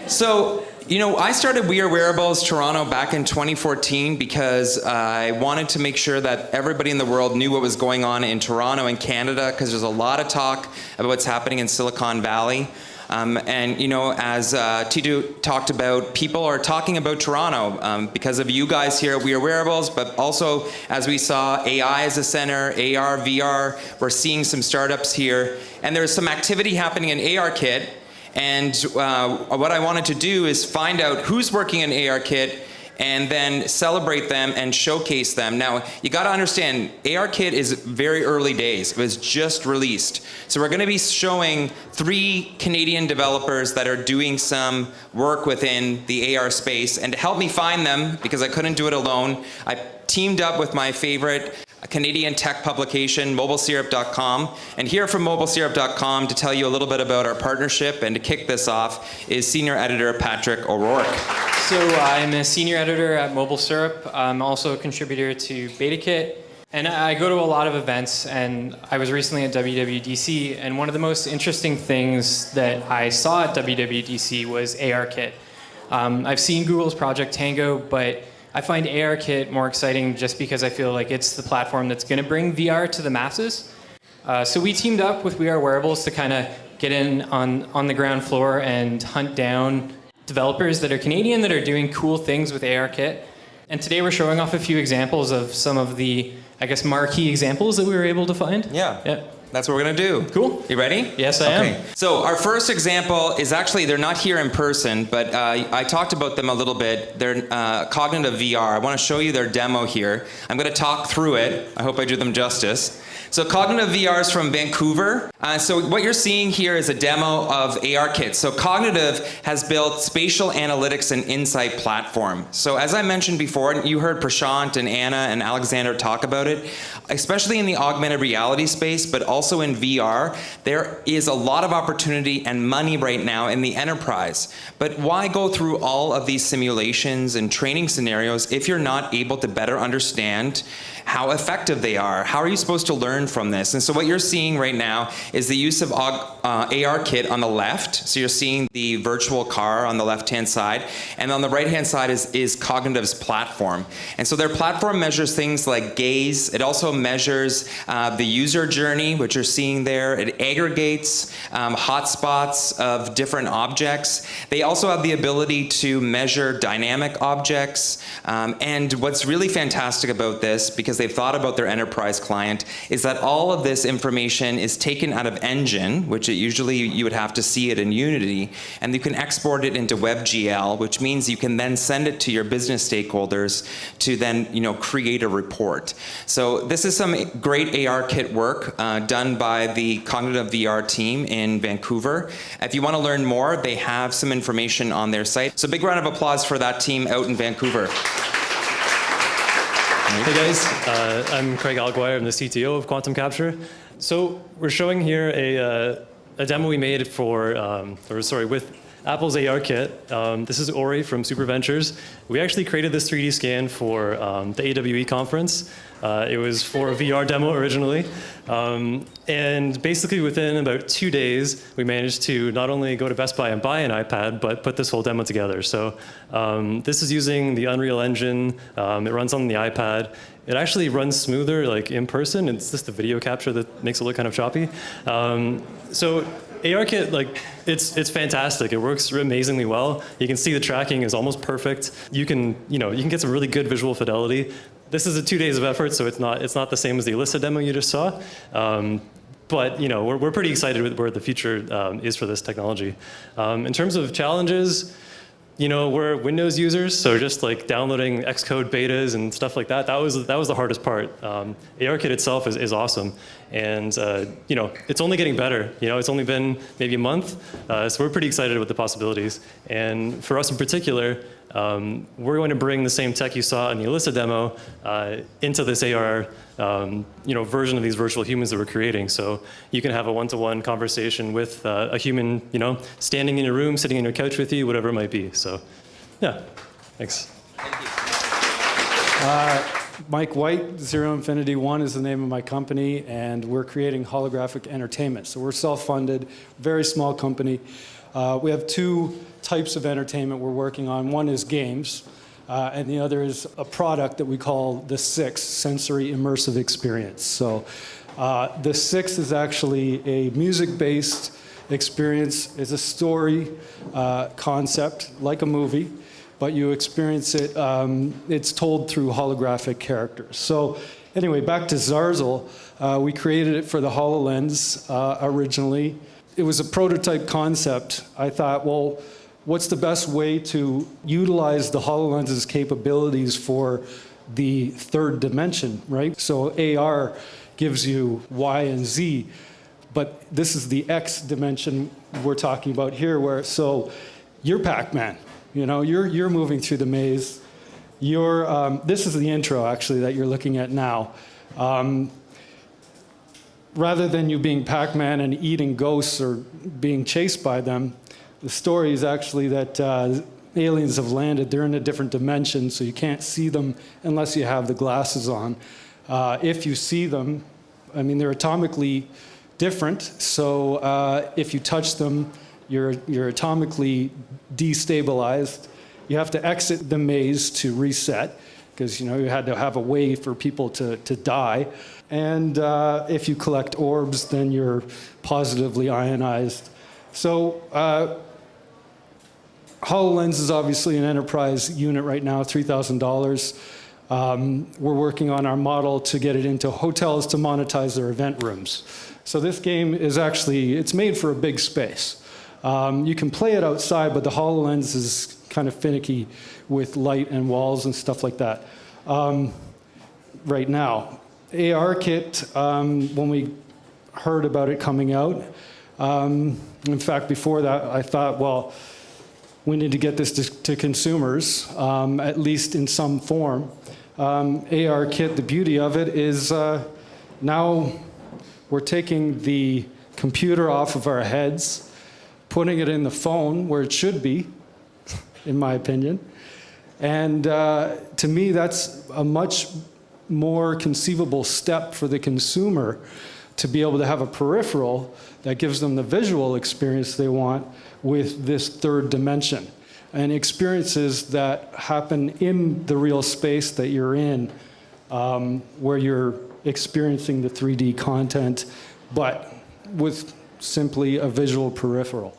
So, you know, I started We Are Wearables Toronto back in 2014 because I wanted to make sure that everybody in the world knew what was going on in Toronto and Canada, because there's a lot of talk about what's happening in Silicon Valley. And, you know, as Titu talked about, people are talking about Toronto because of you guys here at We Are Wearables, but also, as we saw, AI as a center, AR, VR, we're seeing some startups here. And there's some activity happening in ARKit. And what I wanted to do is find out who's working in ARKit and then celebrate them and showcase them. Now, you gotta understand, ARKit is very early days. It was just released. So we're gonna be showing 3 Canadian developers that are doing some work within the AR space. And to help me find them, because I couldn't do it alone, I teamed up with my favorite Canadian tech publication, MobileSyrup.com. And here from MobileSyrup.com to tell you a little bit about our partnership and to kick this off is senior editor Patrick O'Rourke. So I'm a senior editor at MobileSyrup. I'm also a contributor to BetaKit. And I go to a lot of events, and I was recently at WWDC, and one of the most interesting things that I saw at WWDC was ARKit. I've seen Google's Project Tango, but I find ARKit more exciting just because I feel like it's the platform that's going to bring VR to the masses. So we teamed up with We Are Wearables to kind of get in on the ground floor and hunt down developers that are Canadian that are doing cool things with ARKit. And today we're showing off a few examples of some of the, I guess, marquee examples that we were able to find. Yeah. That's what we're gonna do. Cool. You ready? Yes, I am. So our first example is actually, they're not here in person, but I talked about them a little bit. They're Cognitive VR. I wanna show you their demo here. I'm gonna talk through it. I hope I do them justice. So Cognitive VR is from Vancouver. So what you're seeing here is a demo of ARKit. So Cognitive has built spatial analytics and insight platform. So as I mentioned before, and you heard Prashant and Anna and Alexander talk about it, especially in the augmented reality space, but also in VR, there is a lot of opportunity and money right now in the enterprise. But why go through all of these simulations and training scenarios if you're not able to better understand how effective they are? How are you supposed to learn from this? And so what you're seeing right now is the use of ARKit on the left. So you're seeing the virtual car on the left-hand side. And on the right-hand side is Cognitive's platform. And so their platform measures things like gaze. It also measures the user journey, which you're seeing there. It aggregates hotspots of different objects. They also have the ability to measure dynamic objects. And what's really fantastic about this, because they've thought about their enterprise client, is that all of this information is taken out of Engine, which usually you would have to see it in Unity, and you can export it into WebGL, which means you can then send it to your business stakeholders to then, you know, create a report. So this is some great ARKit work done by the Cognitive VR team in Vancouver. If you want to learn more, they have some information on their site. So big round of applause for that team out in Vancouver. Hey guys, I'm Craig Alguire. I'm the CTO of Quantum Capture. So we're showing here a demo we made for, with Apple's ARKit. This is Ori from Super Ventures. We actually created this 3D scan for the AWE conference. It was for a VR demo originally. And basically within about 2 days, we managed to not only go to Best Buy and buy an iPad, but put this whole demo together. So this is using the Unreal Engine. It runs on the iPad. It actually runs smoother, like in person. It's just the video capture that makes it look kind of choppy. So ARKit, like, it's fantastic. It works amazingly well. You can see the tracking is almost perfect. You can get some really good visual fidelity. This is 2 days of effort, so it's not the same as the Alyssa demo you just saw. But you know, we're pretty excited with where the future is for this technology. In terms of challenges, you know, we're Windows users, so just like downloading Xcode betas and stuff like that, that was the hardest part. ARKit itself is awesome, and you know, it's only getting better. You know, it's only been maybe a month, so we're pretty excited with the possibilities. And for us in particular, we're going to bring the same tech you saw in the Alyssa demo into this AR version of these virtual humans that we're creating. So you can have a one-to-one conversation with a human, you know, standing in your room, sitting on your couch with you, whatever it might be. So yeah, thanks. Mike White, InfinityOne is the name of my company, and we're creating holographic entertainment. So we're self-funded, very small company. We have 2 types of entertainment we're working on. One is games, and the other is a product that we call the SIX, Sensory Immersive Experience. So the SIX is actually a music-based experience. It's a story concept, like a movie, but you experience it, it's told through holographic characters. So anyway, back to Zarzel. We created it for the HoloLens originally. It was a prototype concept. I thought, well, what's the best way to utilize the HoloLens's capabilities for the third dimension, right? So AR gives you Y and Z, but this is the X dimension we're talking about here, where, so you're Pac-Man, you know, you're moving through the maze. This is the intro, actually, that you're looking at now. Rather than you being Pac-Man and eating ghosts or being chased by them, the story is actually that aliens have landed. They're in a different dimension, so you can't see them unless you have the glasses on. If you see them, I mean, they're atomically different, so if you touch them, you're atomically destabilized. You have to exit the maze to reset, because you had to have a way for people to die. And if you collect orbs, then you're positively ionized. So HoloLens is obviously an enterprise unit right now, $3,000. We're working on our model to get it into hotels to monetize their event rooms. So this game is actually, it's made for a big space. You can play it outside, but the HoloLens is kind of finicky with light and walls and stuff like that right now. ARKit, when we heard about it coming out, in fact, before that, I thought, well, we need to get this to consumers, at least in some form. ARKit, the beauty of it is now we're taking the computer off of our heads, putting it in the phone where it should be, in my opinion. And to me, that's a much more conceivable step for the consumer to be able to have a peripheral that gives them the visual experience they want with this third dimension. And experiences that happen in the real space that you're in, where you're experiencing the 3D content, but with simply a visual peripheral.